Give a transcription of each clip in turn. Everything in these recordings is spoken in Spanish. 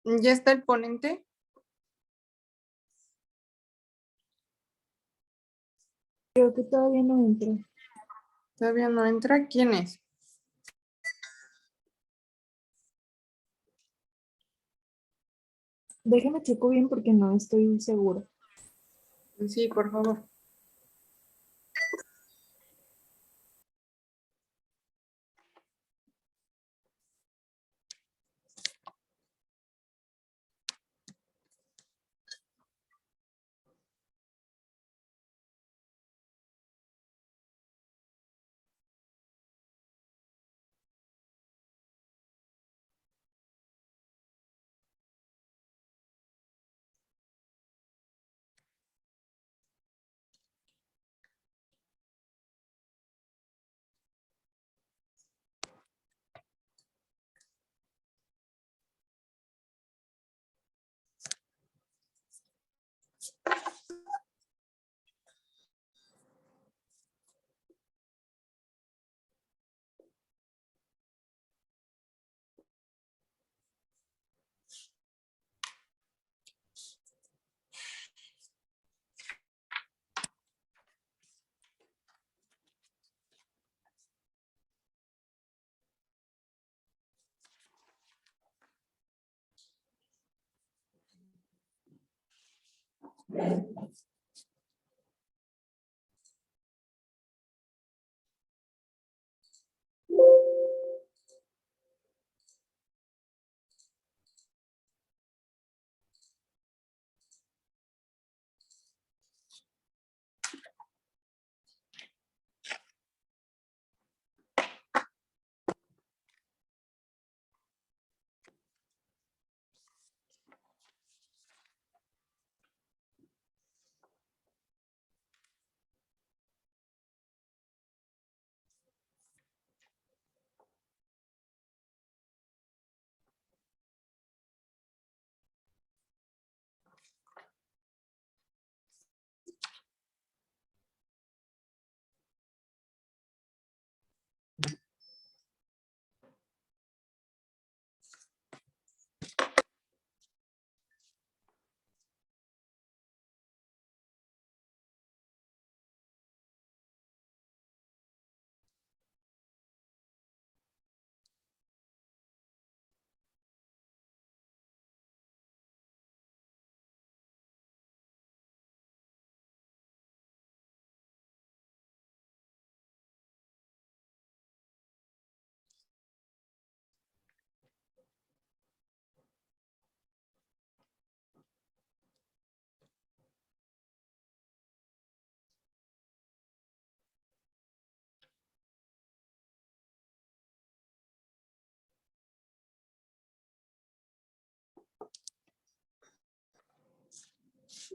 ¿Ya está el ponente? Creo que todavía no entró. Todavía no entra. ¿Quién es? Déjame checo bien porque no estoy segura. Sí, por favor.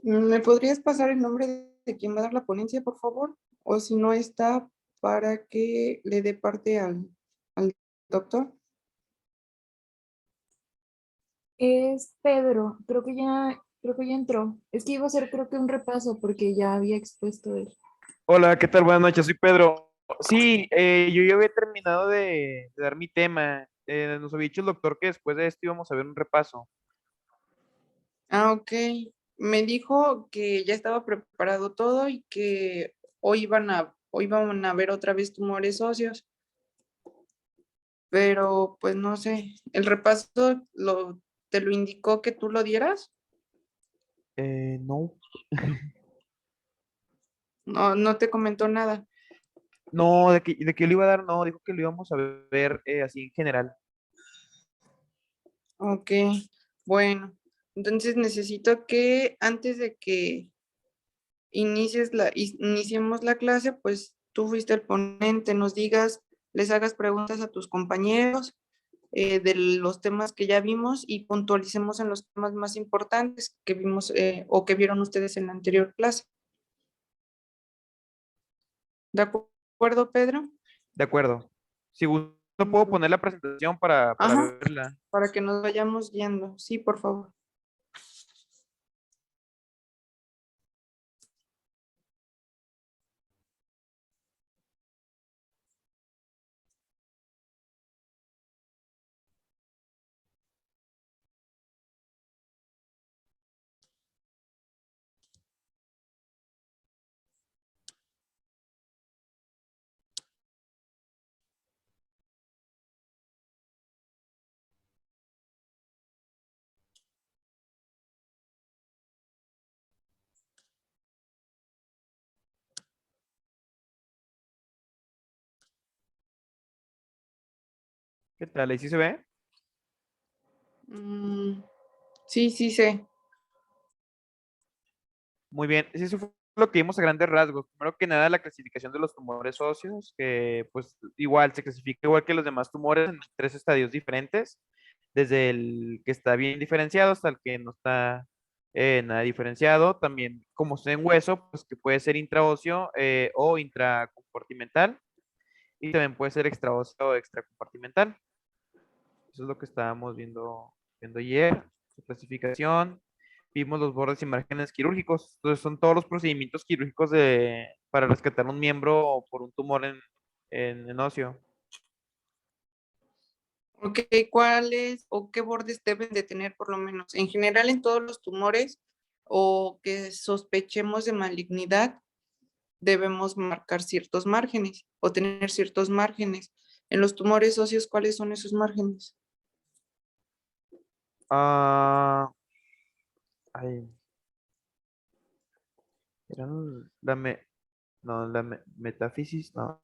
¿Me podrías pasar el nombre de quien va a dar la ponencia, por favor? O si no está, para que le dé parte al doctor. Es Pedro, creo que ya entró. Es que iba a hacer creo que un repaso porque ya había expuesto él. Hola, ¿qué tal? Buenas noches, soy Pedro. Sí, yo ya había terminado de dar mi tema. Nos había dicho el doctor que después de esto íbamos a ver un repaso. Ah, ok. Me dijo que ya estaba preparado todo y que hoy iban a ver otra vez tumores óseos, pero pues no sé, el repaso te lo indicó que tú lo dieras. No, No, no te comentó nada. no, de que le iba a dar, no, dijo que lo íbamos a ver así en general. Ok, bueno, entonces necesito que antes de que iniciemos la clase, pues tú fuiste el ponente, nos digas, les hagas preguntas a tus compañeros de los temas que ya vimos y puntualicemos en los temas más importantes que vimos o que vieron ustedes en la anterior clase. ¿De acuerdo, Pedro? De acuerdo. Si gusto, puedo Mm, poner la presentación para Ajá, verla. para que nos vayamos guiando. Sí, por favor. ¿Qué tal? ¿Ahí sí se ve? Mm, sí, sí sé. Muy bien. Sí, eso fue lo que vimos a grandes rasgos. Primero que nada, la clasificación de los tumores óseos, que pues igual se clasifica igual que los demás tumores en 3 estadios diferentes, desde el que está bien diferenciado hasta el que no está nada diferenciado. También, como está en hueso, pues que puede ser intraóseo o intracompartimental, y también puede ser extraóseo o extracompartimental. Eso es lo que estábamos viendo ayer, su clasificación. Vimos los bordes y márgenes quirúrgicos. Entonces son todos los procedimientos quirúrgicos para rescatar un miembro por un tumor en óseo. Ok, ¿cuáles o qué bordes deben de tener por lo menos? En general en todos los tumores o que sospechemos de malignidad, debemos marcar ciertos márgenes o tener ciertos márgenes. En los tumores óseos, ¿cuáles son esos márgenes? Ah, ay, eran no, metáfisis, no.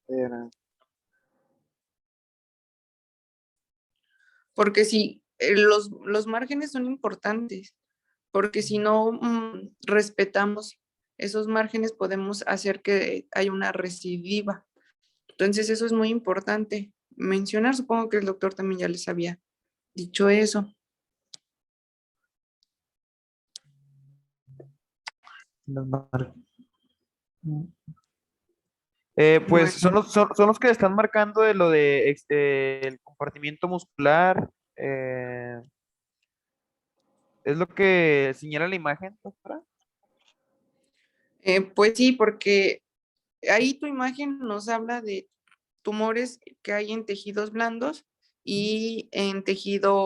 Era- Porque sí, los márgenes son importantes, porque si no respetamos esos márgenes, podemos hacer que haya una recidiva. Entonces, eso es muy importante mencionar. Supongo que el doctor también ya les había dicho eso. los mar- pues Bueno, son los que están marcando de lo de el compartimiento muscular. ¿Es lo que señala la imagen, doctora? pues sí, porque ahí tu imagen nos habla de tumores que hay en tejidos blandos y en tejido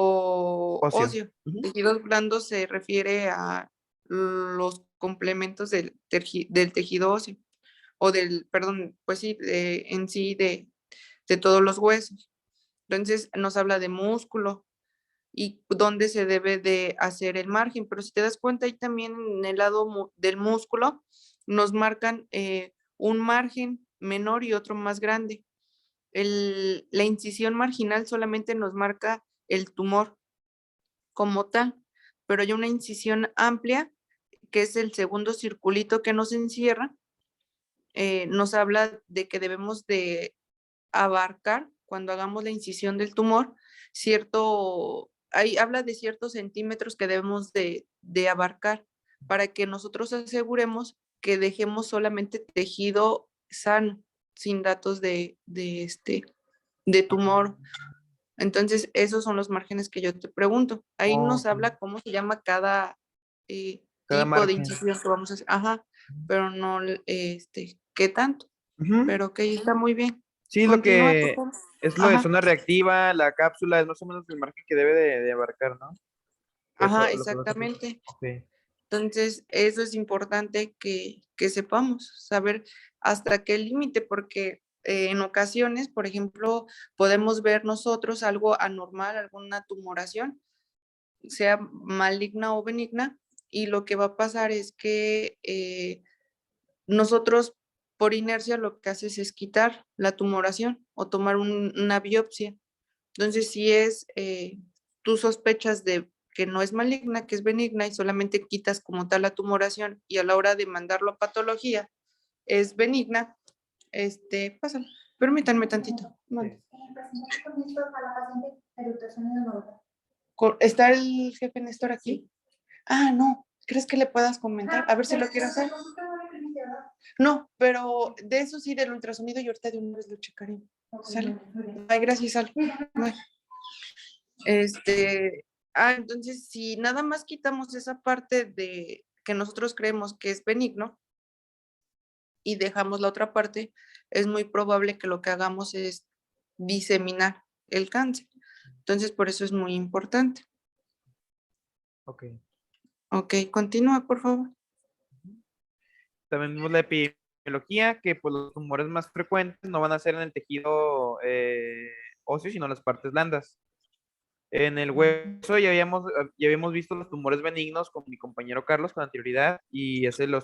Óseo. óseo. Ujú. Tejidos blandos se refiere a los complementos del tejido óseo o del, perdón, pues sí, en sí de todos los huesos. Entonces nos habla de músculo y dónde se debe de hacer el margen, pero si te das cuenta ahí también en el lado del músculo nos marcan un margen menor y otro más grande. La incisión marginal solamente nos marca el tumor como tal, pero hay una incisión amplia, que es el segundo circulito que nos encierra, nos habla de que debemos de abarcar cuando hagamos la incisión del tumor, ahí habla de ciertos centímetros que debemos de abarcar para que nosotros aseguremos que dejemos solamente tejido sano, sin datos de tumor. Entonces, esos son los márgenes que yo te pregunto. Ahí nos Ok. habla cómo se llama cada Cada tipo de margen. incisión que vamos a hacer. Ajá, pero no, qué tanto. Ujú. Pero ok, está muy bien. Sí, lo Continúa, por que favor. es lo de Ajá, zona reactiva, la cápsula, es más o menos el margen que debe de abarcar, ¿no? Eso ajá, es lo que vas a hacer. exactamente. Ok. Entonces, eso es importante que sepamos, saber hasta qué límite, porque en ocasiones, por ejemplo, podemos ver nosotros algo anormal, alguna tumoración, sea maligna o benigna, y lo que va a pasar es que nosotros, por inercia, lo que haces es quitar la tumoración o tomar una biopsia. Entonces, si tú sospechas de que no es maligna, que es benigna y solamente quitas como tal la tumoración y a la hora de mandarlo a patología es benigna, pásalo. Permítanme tantito. Sí. ¿Está el jefe Néstor aquí? Ah, no. ¿Crees que le puedas comentar? A ver si lo quiere hacer. No, pero de eso sí, del ultrasonido y ahorita de una vez lo checaré. ¿Sale? Ay, gracias, sale. Bye. Entonces, si nada más quitamos esa parte de que nosotros creemos que es benigno y dejamos la otra parte, es muy probable que lo que hagamos es diseminar el cáncer. Entonces, por eso es muy importante. Ok. Ok, continúa, por favor. También vimos la epidemiología, que pues los tumores más frecuentes no van a ser en el tejido óseo, sino en las partes blandas. En el hueso ya habíamos visto los tumores benignos con mi compañero Carlos con anterioridad y ese es el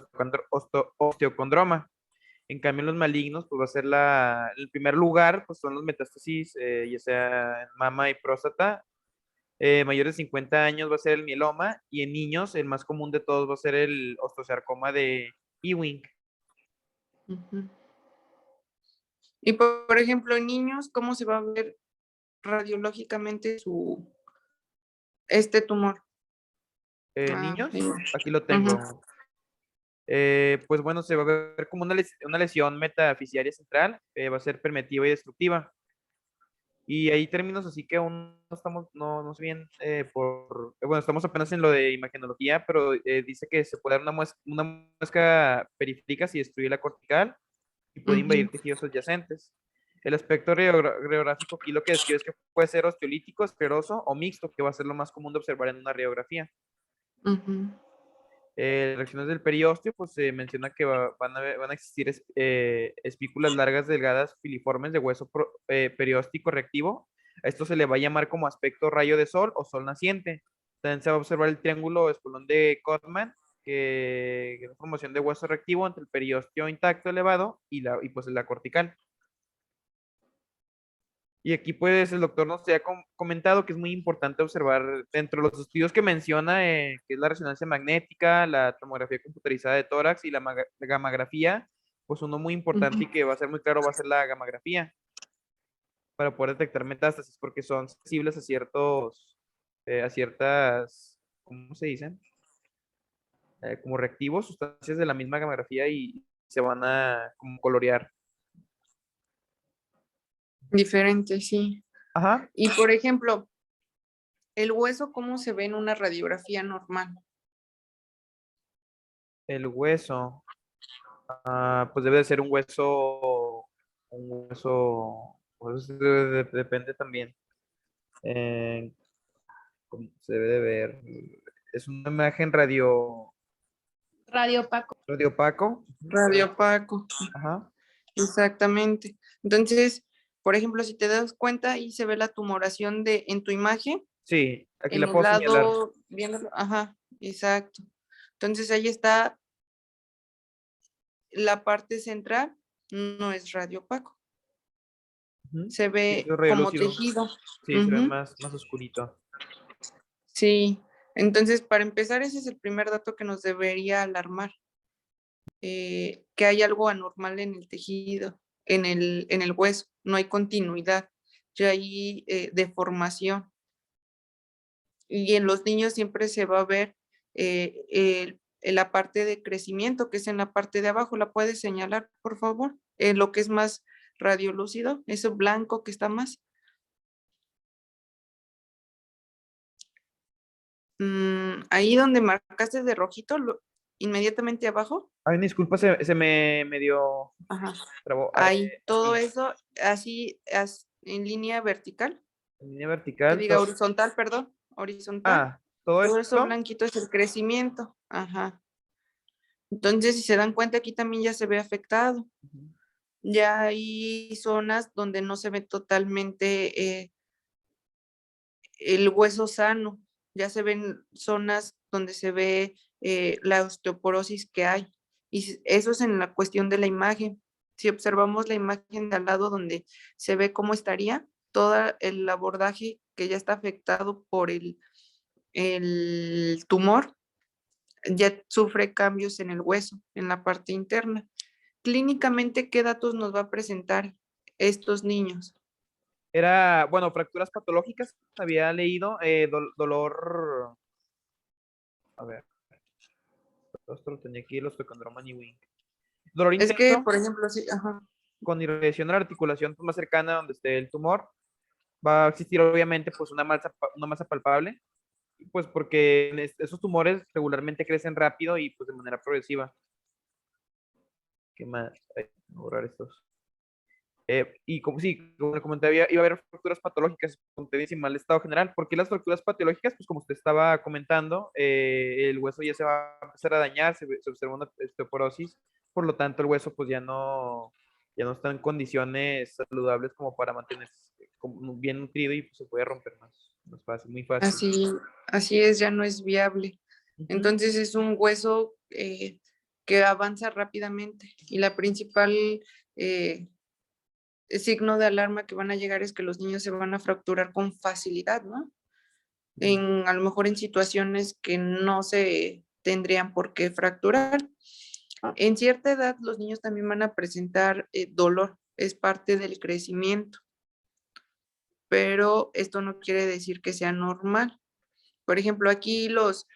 osteocondroma. En cambio, en los malignos, pues va a ser el primer lugar, pues son los metástasis, ya sea en mama y próstata. Mayores de 50 años va a ser el mieloma, y en niños, el más común de todos va a ser el osteosarcoma de Ewing. Ujú. Y por ejemplo, en niños, ¿cómo se va a ver radiológicamente este tumor? Ah, Niños, sí. aquí lo Ujú, tengo. Pues bueno, se va a ver como una lesión metafisiaria central, va a ser permeativa y destructiva. Y hay términos así que aún no estamos, no sé bien, bueno, estamos apenas en lo de imagenología, pero dice que se puede dar una muesca periférica si destruye la cortical y puede ujú, invadir tejidos adyacentes. El aspecto radiográfico aquí lo que describe es que puede ser osteolítico, escleroso o mixto, que va a ser lo más común de observar en una radiografía. ujú. Reacciones del periósteo, pues se menciona que van a existir espículas largas, delgadas, filiformes de hueso perióstico reactivo. A esto se le va a llamar como aspecto rayo de sol o sol naciente. También se va a observar el triángulo espolón de Codman, que es una formación de hueso reactivo entre el periósteo intacto elevado y pues la cortical. Y aquí pues el doctor nos ha comentado que es muy importante observar dentro de los estudios que menciona, que es la resonancia magnética, la tomografía computarizada de tórax y la gammagrafía, pues uno muy importante Ujú. y que va a ser muy claro va a ser la gammagrafía para poder detectar metástasis porque son sensibles a ciertas, ¿cómo se dicen? Como reactivos, sustancias de la misma gammagrafía y se van a como colorear. Diferente, sí. Ajá, Y por ejemplo, el hueso, ¿cómo se ve en una radiografía normal? el hueso. Pues debe de ser pues depende también. Cómo se debe de ver. Es una imagen Radio Paco. radio opaco. Ujú, Radiopaco, ajá. exactamente. Entonces, por ejemplo, si te das cuenta, ahí se ve la tumoración en tu imagen, Sí, aquí en la el puedo señalar. lado, viéndolo, ajá, exacto. Entonces ahí está la parte central, no es radiopaco, Ujú. se Sí, ve eso es radio como lúcido. tejido. Sí, se ve Ujú, más oscurito. sí, entonces para empezar, ese es el primer dato que nos debería alarmar, que hay algo anormal en el tejido, en el hueso, no hay continuidad, ya hay deformación. Y en los niños siempre se va a ver en la parte de crecimiento, que es en la parte de abajo. ¿La puedes señalar, por favor? Lo que es más radiolúcido, eso blanco que está más. Ahí donde marcaste de rojito, inmediatamente abajo. Ay, disculpa, se me dio Ajá. trabó. Ahí, todo Aquí, eso así en línea vertical, en línea que vertical. diga horizontal, perdón, horizontal. Todo Todo eso esto. blanquito es el crecimiento. Ajá. Entonces, si se dan cuenta, aquí también ya se ve afectado. Ujú. Ya hay zonas donde no se ve totalmente el hueso sano. Ya se ven zonas donde se ve la osteoporosis que hay. Y eso es en la cuestión de la imagen. Si observamos la imagen de al lado donde se ve cómo estaría, todo el abordaje que ya está afectado por el tumor, ya sufre cambios en el hueso, en la parte interna. Clínicamente, ¿qué datos nos va a presentar estos niños? Bueno, fracturas patológicas, había leído, dolor, a ver, esto lo tenía aquí, los osteocondroma Ewing. Dolor Es que, intenso por ejemplo, sí, ajá, con irradiación a la articulación pues, más cercana donde esté el tumor. Va a existir obviamente pues una masa palpable, pues porque esos tumores regularmente crecen rápido y pues de manera progresiva. ¿Qué más? Ay, voy a borrar estos. Y como sí, como le comenté, iba a haber fracturas patológicas con tenis y mal estado general. ¿Por qué las fracturas patológicas? Pues como usted estaba comentando, el hueso ya se va a empezar a dañar, se observa una osteoporosis, por lo tanto el hueso pues ya no está en condiciones saludables como para mantenerse como bien nutrido y pues, se puede romper más fácil, muy fácil. así es, ya no es viable. Ujú. Entonces es un hueso que que avanza rápidamente y la principal signo de alarma que van a llegar es que los niños se van a fracturar con facilidad, ¿no? A lo mejor en situaciones que no se tendrían por qué fracturar. En cierta edad los niños también van a presentar dolor, es parte del crecimiento, pero esto no quiere decir que sea normal. Por ejemplo, aquí los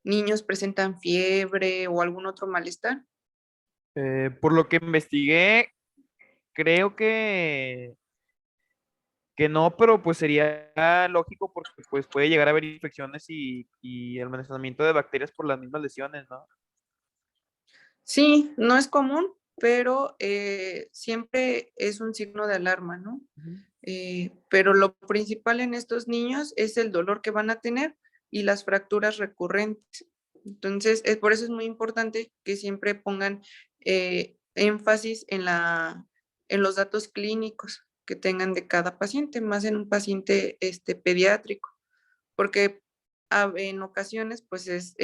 niños presentan fiebre o algún otro malestar. Por lo que investigué, creo que no, pero pues sería lógico porque pues puede llegar a haber infecciones y almacenamiento de bacterias por las mismas lesiones, ¿no? Sí, no es común, pero siempre es un signo de alarma, ¿no? Ujú. Pero lo principal en estos niños es el dolor que van a tener y las fracturas recurrentes. Entonces, por eso es muy importante que siempre pongan énfasis en los datos clínicos que tengan de cada paciente, más en un paciente pediátrico, porque en ocasiones pues es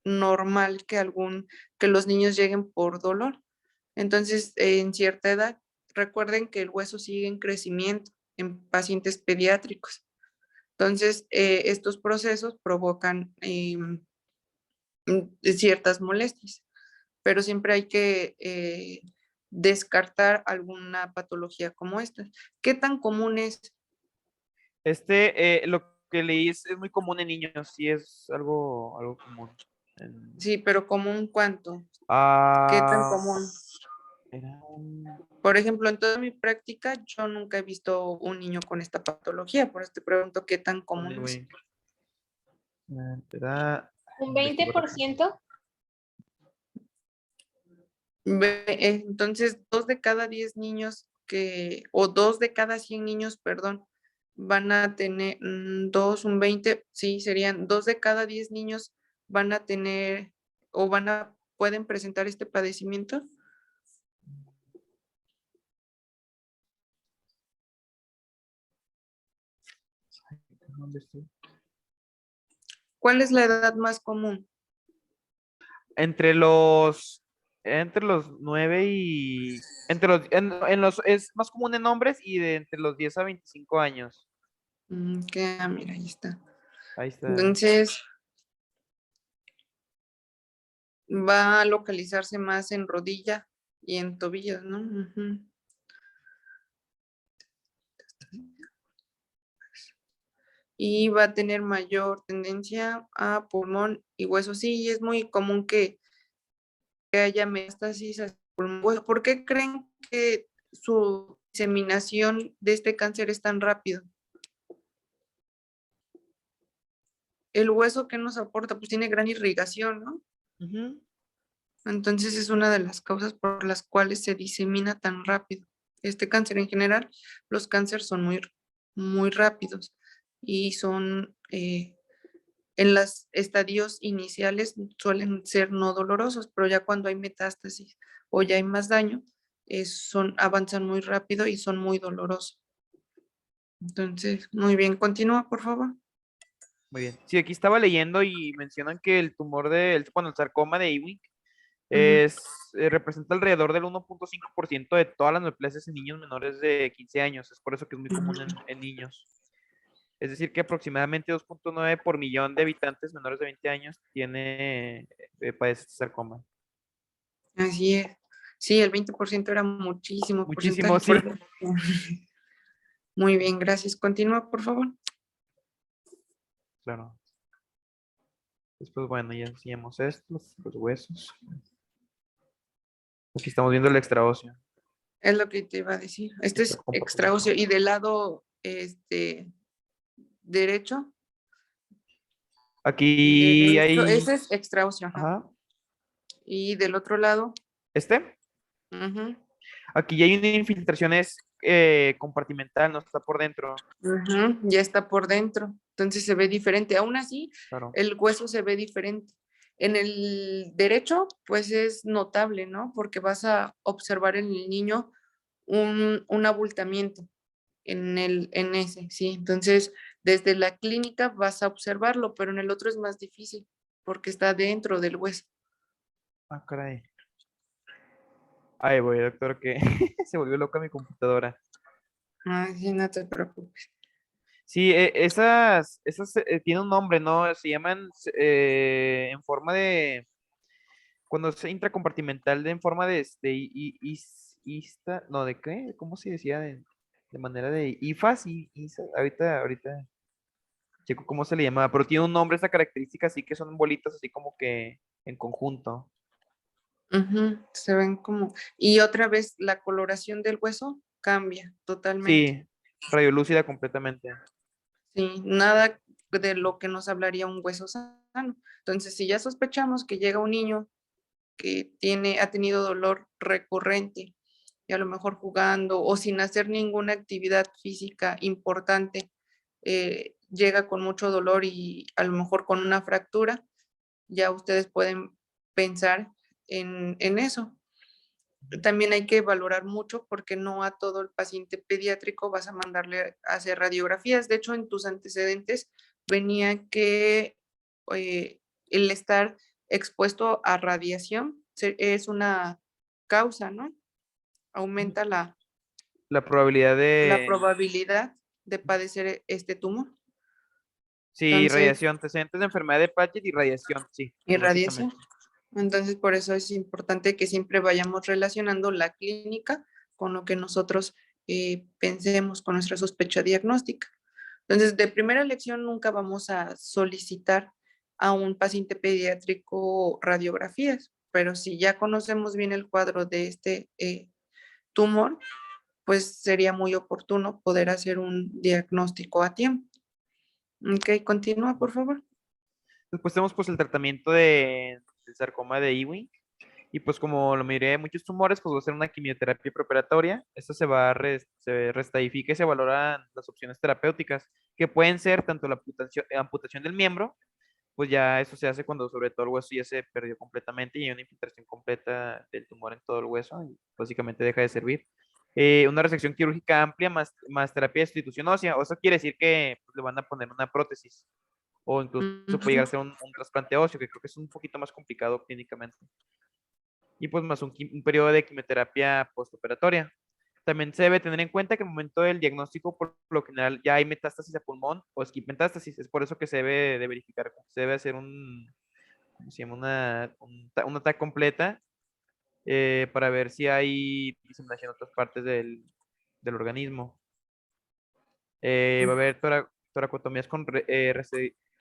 normal que los niños lleguen por dolor. Entonces, en cierta edad, recuerden que el hueso sigue en crecimiento en pacientes pediátricos. Entonces, estos procesos provocan ciertas molestias, pero siempre hay que descartar alguna patología como esta. ¿Qué tan común es? Lo que leí es muy común en niños, sí es algo común. En- Sí, pero común cuánto? ¿Qué tan Ah, común? era un... Por ejemplo, en toda mi práctica, yo nunca he visto un niño con esta patología, por eso te pregunto qué tan común es. Era... Un investigo rápido. 20%. Entonces, 2 de cada 10 niños o 2 de cada 100 niños, perdón, van a tener, un 20, sí, serían 2 de cada 10 niños van a tener o pueden presentar este padecimiento. ¿Dónde estoy? ¿Cuál es la edad más común? Entre los 9 y es más común en hombres y de entre los 10 a 25 años. Mira, ahí está. Ahí está. Entonces, va a localizarse más en rodilla y en tobillos, ¿no? Ujú. Y va a tener mayor tendencia a pulmón y hueso. Sí, es muy común que haya metástasis al pulmón y hueso. ¿Por qué creen que su diseminación de este cáncer es tan rápido? El hueso que nos aporta, pues tiene gran irrigación, ¿no? Ujú. Entonces es una de las causas por las cuales se disemina tan rápido. Este cáncer en general, los cánceres son muy rápidos y son en los estadios iniciales suelen ser no dolorosos, pero ya cuando hay metástasis o ya hay más daño, avanzan muy rápido y son muy dolorosos. Entonces, muy bien, continúa, por favor. Muy bien. Sí, aquí estaba leyendo y mencionan que el tumor bueno, el sarcoma de Ewing Ujú. representa alrededor del 1.5% de todas las neoplasias en niños menores de 15 años. Es por eso que es muy común en niños. Es decir, que aproximadamente 2.9 por millón de habitantes menores de 20 años padece este sarcoma. Así es. Sí, el 20% era muchísimo Muchísimo, porcentaje. sí. Muy bien, gracias. Continúa, por favor. Claro. Después, bueno, ya enseñamos estos, los huesos. Aquí estamos viendo el extraóseo. Es lo que te iba a decir. Este Está es compacto. extraóseo y del lado derecho, Aquí hay... ese es extraóseo, ajá. Ajá. Y del otro lado, Este. ujú, Aquí ya hay una infiltración compartimental, no está por dentro. ujú, ya está por dentro. Entonces se ve diferente. Aún así, Claro. el hueso se ve diferente. En el derecho, pues es notable, ¿no? Porque vas a observar en el niño un abultamiento en ese, sí. Entonces, desde la clínica vas a observarlo, pero en el otro es más difícil porque está dentro del hueso. Ah, caray. Ahí voy, doctor, que se volvió loca mi computadora. Ay, sí, no te preocupes. Sí, esas tienen un nombre, ¿no? Se llaman en forma de, cuando es intracompartimental, en forma de no, ¿de qué? ¿Cómo se decía? De manera de IFAS y ISA. Ahorita checo cómo se le llamaba, pero tiene un nombre esa característica, así que son bolitas así como que en conjunto. Ujú, se ven como... Y otra vez, la coloración del hueso cambia totalmente. Sí, radiolúcida completamente. Sí, nada de lo que nos hablaría un hueso sano. Entonces, si ya sospechamos que llega un niño que ha tenido dolor recurrente y a lo mejor jugando o sin hacer ninguna actividad física importante, llega con mucho dolor y a lo mejor con una fractura, ya ustedes pueden pensar en eso. También hay que valorar mucho porque no a todo el paciente pediátrico vas a mandarle a hacer radiografías. De hecho, en tus antecedentes venía que el estar expuesto a radiación es una causa, ¿no? Aumenta La probabilidad la de, probabilidad de padecer este tumor. sí, Entonces, radiación, antecedentes de enfermedad de Paget y radiación, sí, y pues radiación. básicamente. Entonces, por eso es importante que siempre vayamos relacionando la clínica con lo que nosotros pensemos con nuestra sospecha diagnóstica. Entonces, de primera elección nunca vamos a solicitar a un paciente pediátrico radiografías, pero si ya conocemos bien el cuadro de este tumor, pues sería muy oportuno poder hacer un diagnóstico a tiempo. Ok, continúa, por favor. Después tenemos pues el tratamiento del sarcoma de Ewing. Y pues como la mayoría de muchos tumores, pues va a ser una quimioterapia preoperatoria. Esta se restadifica y se valoran las opciones terapéuticas, que pueden ser tanto la amputación del miembro, pues ya eso se hace cuando sobre todo el hueso ya se perdió completamente y hay una infiltración completa del tumor en todo el hueso y básicamente deja de servir. Una resección quirúrgica amplia más terapia de sustitución ósea, o eso quiere decir que pues, le van a poner una prótesis o incluso puede Ujú. llegar a ser un trasplante óseo, que creo que es un poquito más complicado clínicamente. Y pues más un periodo de quimioterapia postoperatoria. También se debe tener en cuenta que en el momento del diagnóstico, por lo general, ya hay metástasis a pulmón o skip metástasis. Es por eso que se debe de verificar, se debe hacer ¿cómo se llama? Una TAC completa para ver si hay diseminación en otras partes del organismo. Va a haber toracotomías con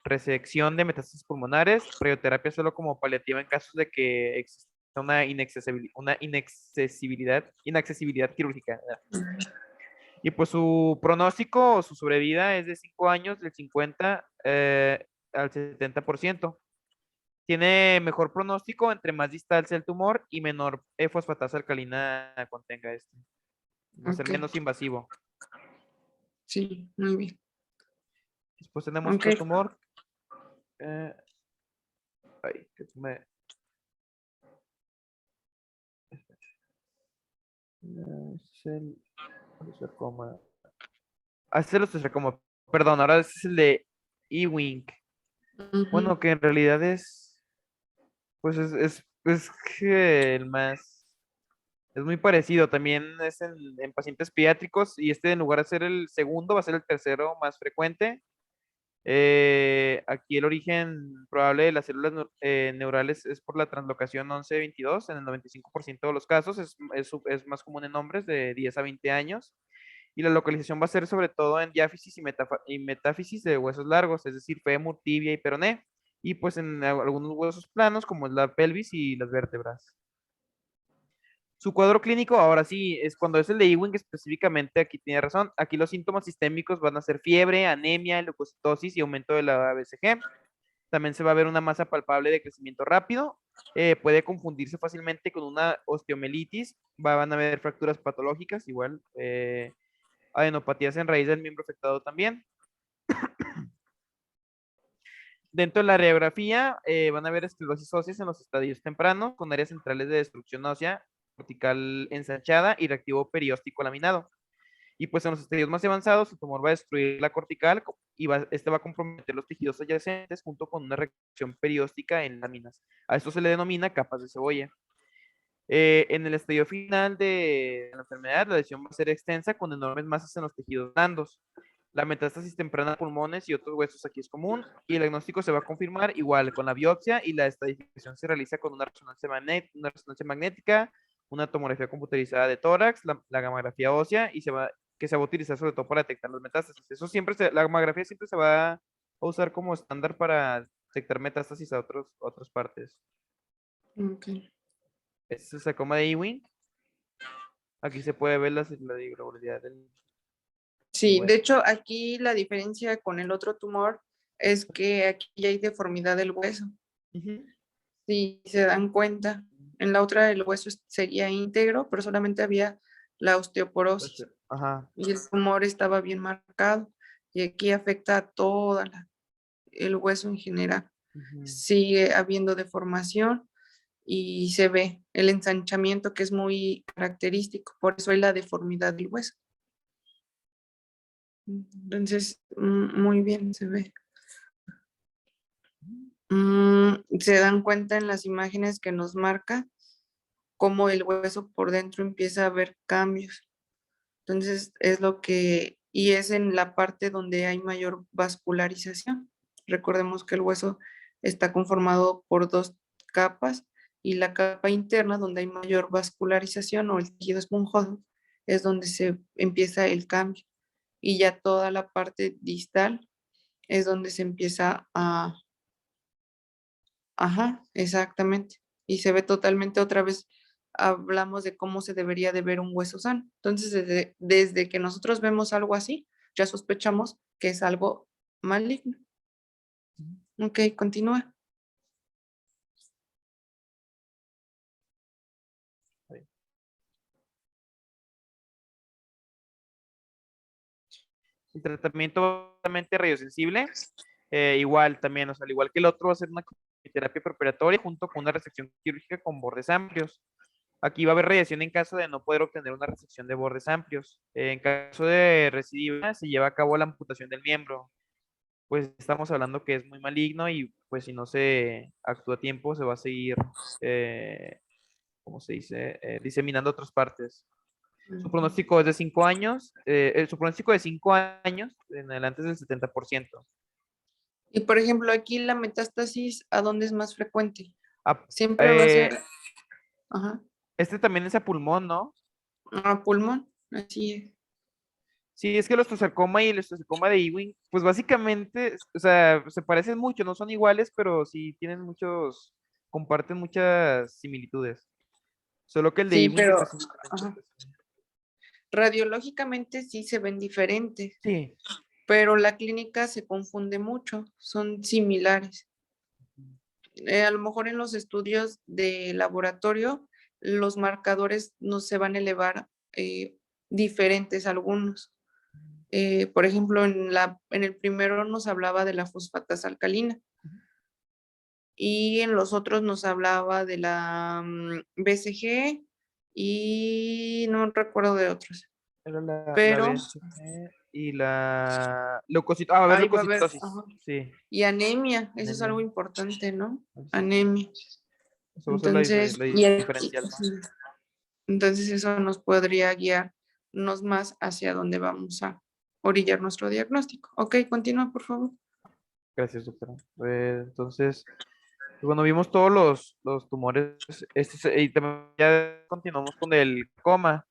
resección de metástasis pulmonares, radioterapia solo como paliativa en casos de que exista una inaccesibilidad quirúrgica. Y pues su pronóstico o su sobrevida es de 5 años, del 50 al 70%. Tiene mejor pronóstico entre más distal sea el tumor y menor fosfatasa alcalina contenga este. Va a ser Ok, menos invasivo. sí, muy bien. Después tenemos Ok, otro tumor. eh, ay, que es el osteosarcoma. Ah, este es el osteosarcoma. Perdón, ahora este es el de Ewing. ujú, Bueno, que en realidad pues es que el más, es muy parecido. También es en pacientes pediátricos y este en lugar de ser el segundo va a ser el tercero más frecuente. Aquí el origen probable de las células neurales es por la translocación 1122 en el 95% de los casos. Es más común en hombres de 10 a 20 años. Y la localización va a ser sobre todo en diáfisis y metáfisis de huesos largos, es decir, fémur, tibia y peroné. Y pues en algunos huesos planos como es la pelvis y las vértebras. Su cuadro clínico, ahora sí, es cuando es el de Ewing específicamente, aquí tiene razón. Aquí los síntomas sistémicos van a ser fiebre, anemia, leucocitosis y aumento de la BCG. También se va a ver una masa palpable de crecimiento rápido. Puede confundirse fácilmente con una osteomelitis. Van a haber fracturas patológicas, igual. Adenopatías en raíz del miembro afectado también. Dentro de la radiografía van a haber esclerosis óseas en los estadios tempranos con áreas centrales de destrucción ósea, cortical ensanchada y reactivo perióstico laminado. Y pues en los estadios más avanzados, el tumor va a destruir la cortical y este va a comprometer los tejidos adyacentes junto con una reacción perióstica en láminas. A esto se le denomina capas de cebolla. En el estadio final de la enfermedad, la lesión va a ser extensa con enormes masas en los tejidos blandos. La metástasis temprana a pulmones y otros huesos aquí es común y el diagnóstico se va a confirmar igual con la biopsia y la estadificación se realiza con una resonancia magnética, una tomografía computerizada de tórax, la gamografía ósea y que se va a utilizar sobre todo para detectar las metástasis. Eso siempre la gamografía siempre se va a usar como estándar para detectar metástasis a otras partes. Ok. Este es el sarcoma de Ewing. Aquí se puede ver la irregularidad del Sí, hueso. de hecho, aquí la diferencia con el otro tumor es que aquí ya hay deformidad del hueso. Ujú. Si se dan cuenta, en la otra el hueso seguía íntegro, pero solamente había la osteoporosis Ajá. y el tumor estaba bien marcado. Y aquí afecta a toda el hueso en general. Ujú. Sigue habiendo deformación y se ve el ensanchamiento que es muy característico, por eso hay la deformidad del hueso. Entonces, muy bien se ve. Se dan cuenta en las imágenes que nos marca cómo el hueso por dentro empieza a ver cambios. Entonces, es lo que, y es en la parte donde hay mayor vascularización. Recordemos que el hueso está conformado por dos capas y la capa interna donde hay mayor vascularización o el tejido esponjoso es donde se empieza el cambio. Y ya toda la parte distal es donde se empieza a. Ajá, exactamente. Y se ve totalmente otra vez, hablamos de cómo se debería de ver un hueso sano. Entonces, desde que nosotros vemos algo así, ya sospechamos que es algo maligno. Ok, continúa. El tratamiento obviamente radiosensible, igual también, o sea, al igual que el otro, va a ser una terapia preparatoria junto con una resección quirúrgica con bordes amplios. Aquí va a haber radiación en caso de no poder obtener una resección de bordes amplios. En caso de recidiva, se lleva a cabo la amputación del miembro. Pues estamos hablando que es muy maligno y pues si no se actúa a tiempo, se va a seguir, ¿cómo se dice? Diseminando a otras partes. Su pronóstico es de 5 años. Su pronóstico de 5 años en adelante es del 70%. Y por ejemplo, aquí la metástasis, ¿a dónde es más frecuente? Ah, Siempre va a ser, ajá, este también es a pulmón, ¿no? a pulmón, así es. Sí, es que el osteosarcoma y el osteosarcoma de Ewing, pues básicamente, o sea, se parecen mucho, no son iguales, pero sí tienen comparten muchas similitudes. Solo que el de Sí, Ewing pero específicamente, ajá, pues, radiológicamente sí se ven diferentes, sí. pero la clínica se confunde mucho, son similares. A lo mejor en los estudios de laboratorio, los marcadores no se van a elevar diferentes algunos. Por ejemplo, en el primero nos hablaba de la fosfatasa alcalina y en los otros nos hablaba de la BCG y no recuerdo de otros. Era la Pero BCG y la leucocitosis. Ah, va a haber ahí va a haber, leucocitosis. ajá. Sí, Y anemia, eso es anemia. algo importante, ¿no? A ver si sí. Anemia. Eso va a ser Entonces, la y aquí, diferencial, ¿no? entonces eso nos podría guiarnos más hacia dónde vamos a orillar nuestro diagnóstico. Ok, continúa, por favor. Gracias, doctora. Entonces, pues, bueno, vimos todos los tumores. Y también ya continuamos con el coma.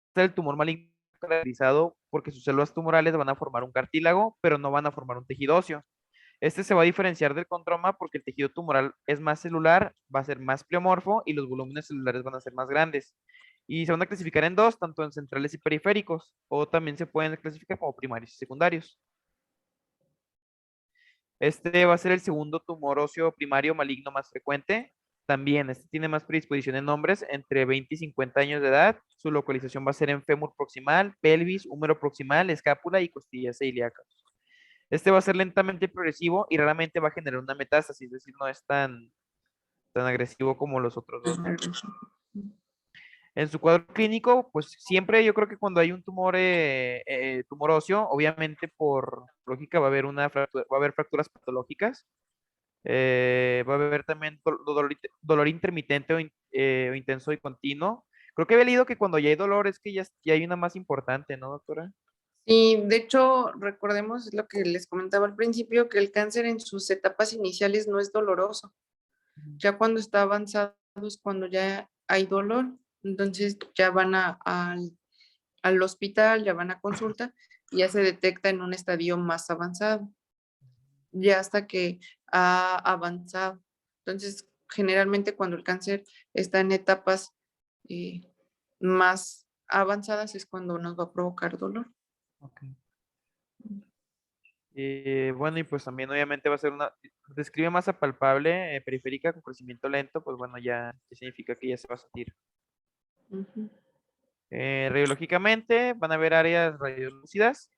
Este es el tumor maligno caracterizado porque sus células tumorales van a formar un cartílago, pero no van a formar un tejido óseo. Este se va a diferenciar del condroma porque el tejido tumoral es más celular, va a ser más pleomorfo y los volúmenes celulares van a ser más grandes. Y se van a clasificar en dos, tanto en centrales y periféricos, o también se pueden clasificar como primarios y secundarios. Este va a ser el segundo tumor óseo primario maligno más frecuente. También, este tiene más predisposición en hombres entre 20 y 50 años de edad. Su localización va a ser en fémur proximal, pelvis, húmero proximal, escápula y costillas ilíacas. Este va a ser lentamente progresivo y raramente va a generar una metástasis, es decir, no es tan agresivo como los otros dos, ¿no? En su cuadro clínico, pues siempre yo creo que cuando hay un tumor óseo, obviamente por lógica va a haber va a haber fracturas patológicas, va a haber también dolor intermitente o intenso y continuo. Creo que había leído que cuando ya hay dolor es que ya hay una más importante, ¿no, doctora? Y de hecho, recordemos lo que les comentaba al principio, que el cáncer en sus etapas iniciales no es doloroso. Ya cuando está avanzado es cuando ya hay dolor. Entonces ya van al hospital, ya van a consulta y ya se detecta en un estadio más avanzado, ya hasta que ha avanzado. Entonces, generalmente cuando el cáncer está en etapas eh, más avanzadas es cuando nos va a provocar dolor. Ok. Bueno, y pues también obviamente va a ser describe masa palpable, periférica con crecimiento lento, pues bueno, ya significa que ya se va a sentir. Ujú. Radiológicamente van a haber áreas radiolúcidas,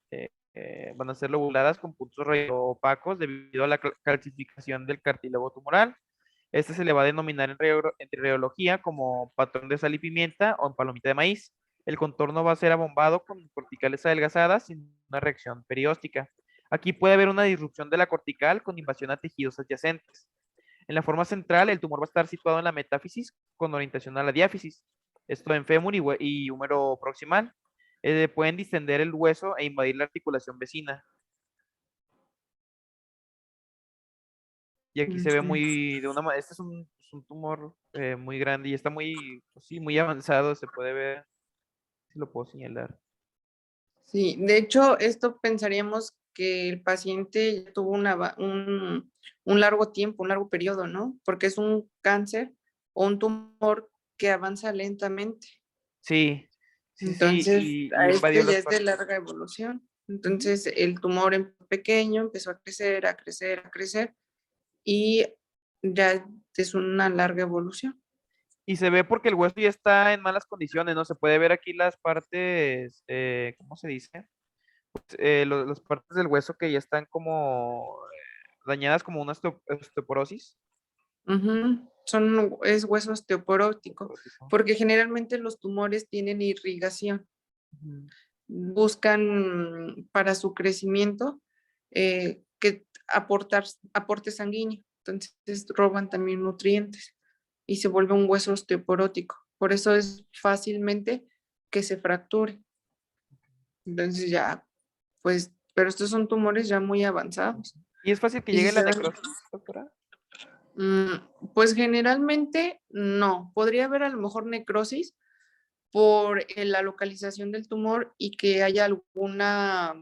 van a ser lobuladas con puntos opacos debido a la calcificación del cartílago tumoral. Este se le va a denominar en radiología como patrón de sal y pimienta o en palomita de maíz. El contorno va a ser abombado con corticales adelgazadas sin una reacción perióstica. Aquí puede haber una disrupción de la cortical con invasión a tejidos adyacentes. En la forma central, el tumor va a estar situado en la metáfisis con orientación a la diáfisis. Esto en fémur y húmero proximal. Pueden distender el hueso e invadir la articulación vecina. Y aquí se ve Ujú. muy, este es un tumor muy grande y está muy, pues sí, muy avanzado, se puede ver, si lo puedo señalar. Sí, de hecho, esto pensaríamos que el paciente ya tuvo un largo tiempo, un largo periodo, ¿no? Porque es un cáncer o un tumor que avanza lentamente. Sí, sí, sí, Entonces, y a invadió este ya las es de partes. larga evolución. Ujú. Entonces, el tumor pequeño empezó a crecer, a crecer, a crecer y ya es una larga evolución. Y se ve porque el hueso ya está en malas condiciones, ¿no? Se puede ver aquí las partes, ¿cómo se dice? Las partes del hueso que ya están como dañadas como una osteoporosis. Es hueso osteoporótico, Osteoporótico. porque generalmente los tumores tienen irrigación. Ujú. Buscan para su crecimiento que aporte sanguíneo. Entonces roban también nutrientes y se vuelve un hueso osteoporótico. Por eso es fácilmente que se fracture. Entonces ya, pues, pero estos son tumores ya muy avanzados. Y es fácil que Y si llegue la se dan, necrosis, doctora. pues generalmente no. Podría haber a lo mejor necrosis por la localización del tumor y que haya alguna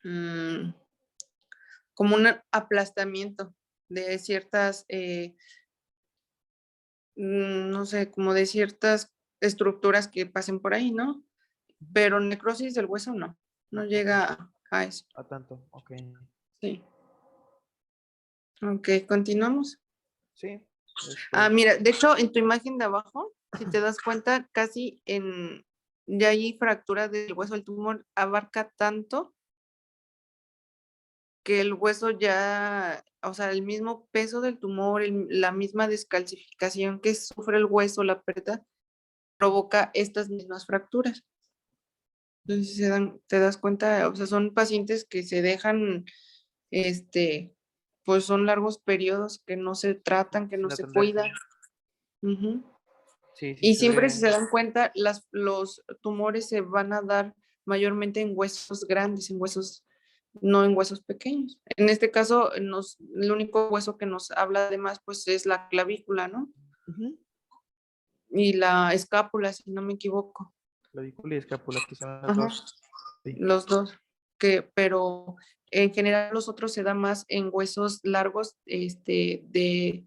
mm, como un aplastamiento de ciertas, no sé, como de ciertas estructuras que pasen por ahí, ¿no? Pero necrosis del hueso no, no Ok, llega a eso. a tanto, ok. Sí. Ok, continuamos. Sí, Ah, este, mira, de hecho, en tu imagen de abajo, si te das cuenta, ya hay fractura del hueso, el tumor abarca tanto que el hueso ya, o sea, el mismo peso del tumor, la misma descalcificación que sufre el hueso, la pérdida, provoca estas mismas fracturas. Entonces, te das cuenta, o sea, son pacientes que se dejan, este, pues son largos periodos que no se tratan, que no sin se atenderse. cuidan. Ujú. Sí, sí Y se siempre, si ve. se dan cuenta, los tumores se van a dar mayormente en huesos grandes, no en huesos pequeños. En este caso, el único hueso que nos habla además, pues es la clavícula, ¿no? Ujú. Y la escápula, si no me equivoco. Clavícula y escápula, que son las Ajá, dos. Sí. los dos. Pero en general los otros se dan más en huesos largos, de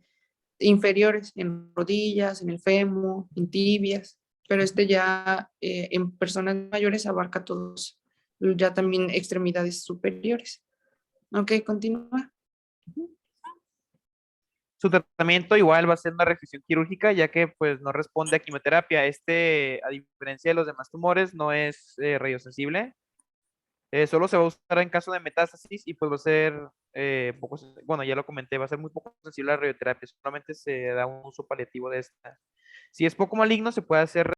inferiores, en rodillas, en el fémur, en tibias, pero este ya en personas mayores abarca todos, ya también extremidades superiores. Ok, continúa. Su tratamiento igual va a ser una resección quirúrgica, ya que pues no responde a quimioterapia. A diferencia de los demás tumores, no es radiosensible. Solo se va a usar en caso de metástasis y pues va a ser bueno, ya lo comenté, va a ser muy poco sensible a la radioterapia. Solamente se da un uso paliativo de esta. Si es poco maligno, se puede hacer